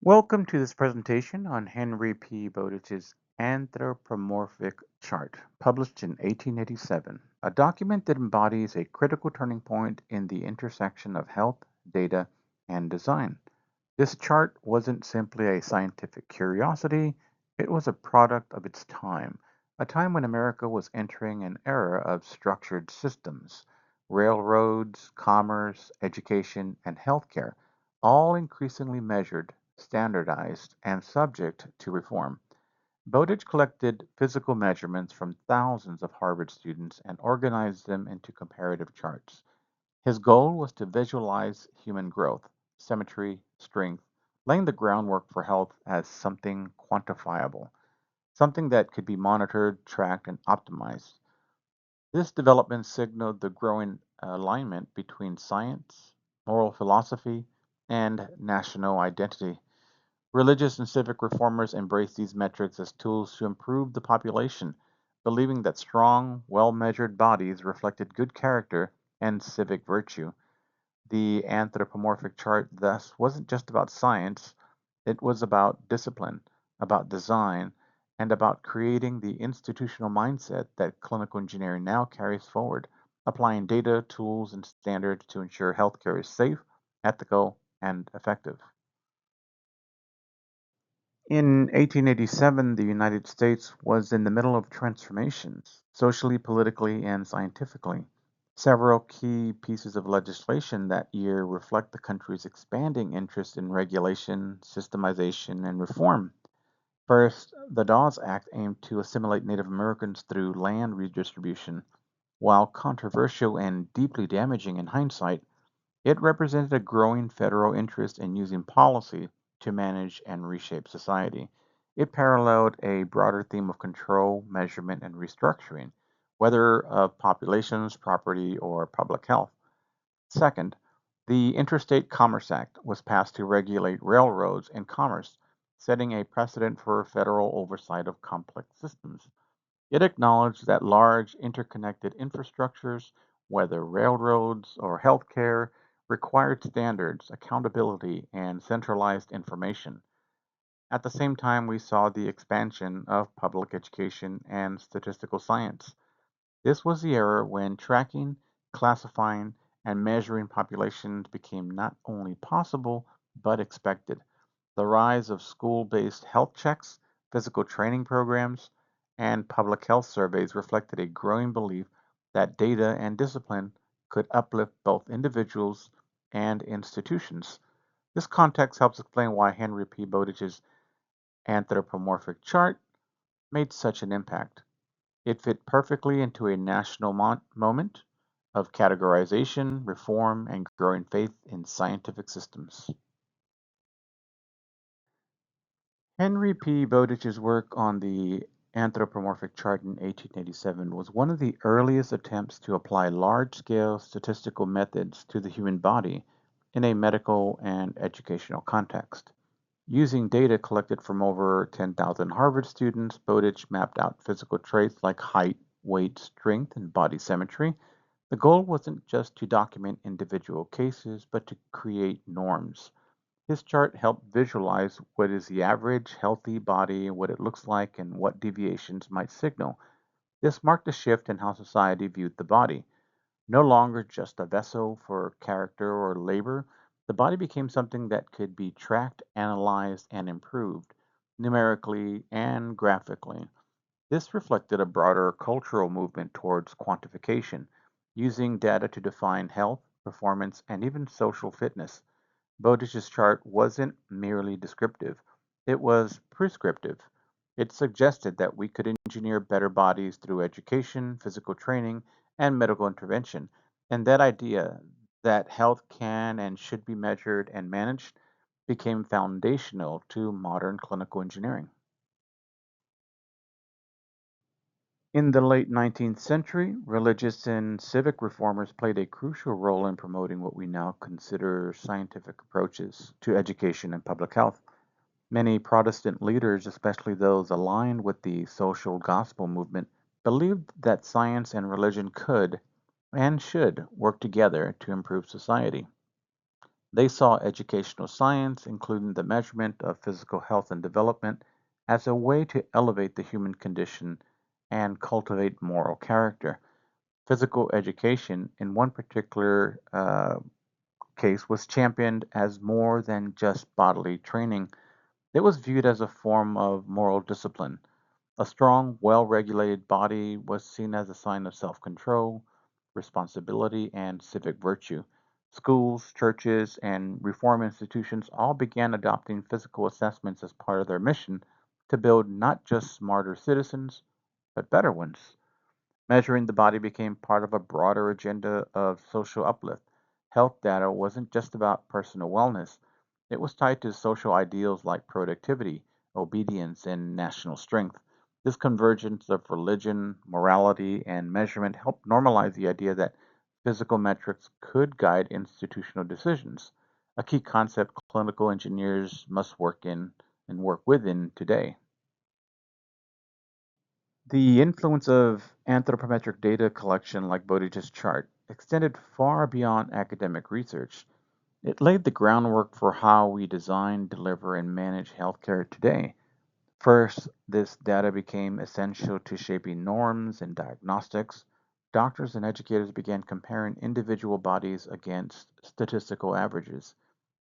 Welcome to this presentation on Henry P. Bowditch's anthropomorphic chart, published in 1887, a document that embodies a critical turning point in the intersection of health, data, and design. This chart wasn't simply a scientific curiosity, it was a product of its time, a time when America was entering an era of structured systems, railroads, commerce, education, and healthcare, all increasingly measured, standardized, and subject to reform. Bowditch collected physical measurements from thousands of Harvard students and organized them into comparative charts. His goal was to visualize human growth, symmetry, strength, laying the groundwork for health as something quantifiable, something that could be monitored, tracked, and optimized. This development signaled the growing alignment between science, moral philosophy, and national identity. Religious and civic reformers embraced these metrics as tools to improve the population, believing that strong, well measured bodies reflected good character and civic virtue. The anthropomorphic chart thus wasn't just about science, it was about discipline, about design, and about creating the institutional mindset that clinical engineering now carries forward, applying data, tools, and standards to ensure healthcare is safe, ethical, and effective. In 1887, the United States was in the middle of transformations, socially, politically, and scientifically. Several key pieces of legislation that year reflect the country's expanding interest in regulation, systemization, and reform. First, the Dawes Act aimed to assimilate Native Americans through land redistribution. While controversial and deeply damaging in hindsight, it represented a growing federal interest in using policy to manage and reshape society. It paralleled a broader theme of control, measurement, and restructuring, whether of populations, property, or public health. Second, the Interstate Commerce Act was passed to regulate railroads and commerce, setting a precedent for federal oversight of complex systems. It acknowledged that large interconnected infrastructures, whether railroads or healthcare, required standards, accountability, and centralized information. At the same time, we saw the expansion of public education and statistical science. This was the era when tracking, classifying, and measuring populations became not only possible, but expected. The rise of school based health checks, physical training programs, and public health surveys reflected a growing belief that data and discipline could uplift both individuals and institutions. This context helps explain why Henry P. Bowditch's anthropomorphic chart made such an impact. It fit perfectly into a national moment of categorization, reform, and growing faith in scientific systems. Henry P. Bowditch's work on the anthropomorphic chart in 1887 was one of the earliest attempts to apply large scale statistical methods to the human body in a medical and educational context. Using data collected from over 10,000 Harvard students, Bowditch mapped out physical traits like height, weight, strength, and body symmetry. The goal wasn't just to document individual cases, but to create norms. His chart helped visualize what is the average healthy body, what it looks like, and what deviations might signal. This marked a shift in how society viewed the body. No longer just a vessel for character or labor, the body became something that could be tracked, analyzed, and improved, numerically and graphically. This reflected a broader cultural movement towards quantification, using data to define health, performance, and even social fitness. Bowditch's chart wasn't merely descriptive, it was prescriptive. It suggested that we could engineer better bodies through education, physical training, and medical intervention. And that idea that health can and should be measured and managed became foundational to modern clinical engineering. In the late 19th century, religious and civic reformers played a crucial role in promoting what we now consider scientific approaches to education and public health. Many Protestant leaders, especially those aligned with the social gospel movement, believed that science and religion could and should work together to improve society. They saw educational science, including the measurement of physical health and development, as a way to elevate the human condition and cultivate moral character. Physical education, in one particular case, was championed as more than just bodily training. It was viewed as a form of moral discipline. A strong, well regulated body was seen as a sign of self control, responsibility, and civic virtue. Schools, churches, and reform institutions all began adopting physical assessments as part of their mission to build not just smarter citizens, but better ones. Measuring the body became part of a broader agenda of social uplift. Health data wasn't just about personal wellness, it was tied to social ideals like productivity, obedience, and national strength. This convergence of religion, morality, and measurement helped normalize the idea that physical metrics could guide institutional decisions, a key concept clinical engineers must work in and work within today. The influence of anthropometric data collection like Bowditch's chart extended far beyond academic research. It laid the groundwork for how we design, deliver, and manage healthcare today. First, this data became essential to shaping norms and diagnostics. Doctors and educators began comparing individual bodies against statistical averages.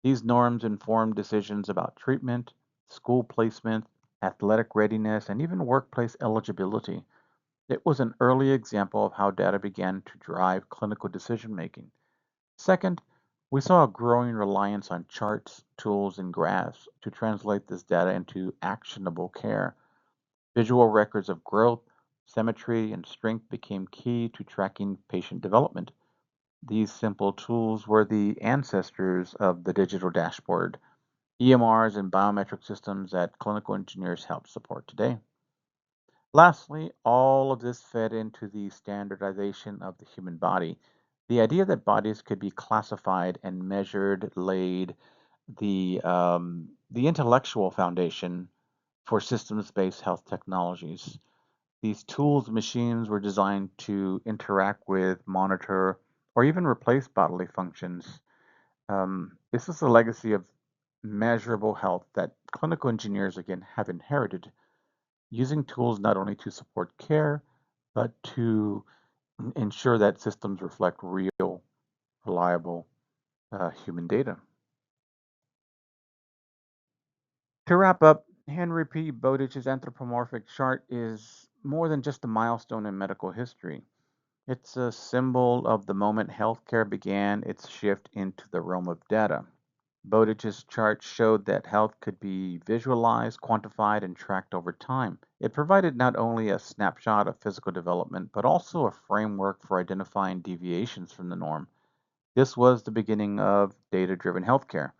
These norms informed decisions about treatment, school placement, athletic readiness, and even workplace eligibility. It was an early example of how data began to drive clinical decision making. Second, we saw a growing reliance on charts, tools, and graphs to translate this data into actionable care. Visual records of growth, symmetry, and strength became key to tracking patient development. These simple tools were the ancestors of the digital dashboard, EMRs, and biometric systems that clinical engineers help support today. Lastly, all of this fed into the standardization of the human body. The idea that bodies could be classified and measured laid the intellectual foundation for systems-based health technologies. These tools and machines were designed to interact with, monitor, or even replace bodily functions. This is a legacy of measurable health that clinical engineers again have inherited, using tools not only to support care, but to ensure that systems reflect real, reliable human data. To wrap up, Henry P. Bowditch's anthropomorphic chart is more than just a milestone in medical history. It's a symbol of the moment healthcare began its shift into the realm of data. Bowditch's chart showed that health could be visualized, quantified, and tracked over time. It provided not only a snapshot of physical development, but also a framework for identifying deviations from the norm. This was the beginning of data driven healthcare,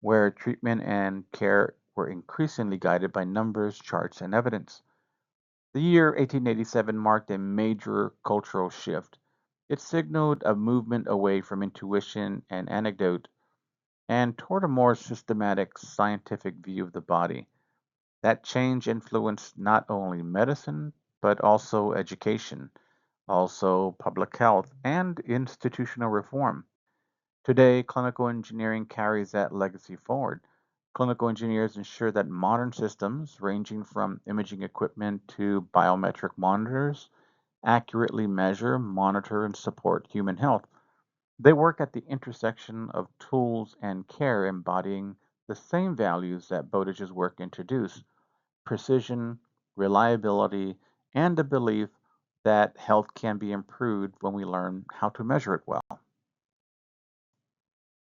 where treatment and care were increasingly guided by numbers, charts, and evidence. The year 1887 marked a major cultural shift. It signaled a movement away from intuition and anecdote and toward a more systematic scientific view of the body. That change influenced not only medicine, but also education, also public health, and institutional reform. Today, clinical engineering carries that legacy forward. Clinical engineers ensure that modern systems, ranging from imaging equipment to biometric monitors, accurately measure, monitor, and support human health. They work at the intersection of tools and care, embodying the same values that Bowditch's work introduced: precision, reliability, and the belief that health can be improved when we learn how to measure it well.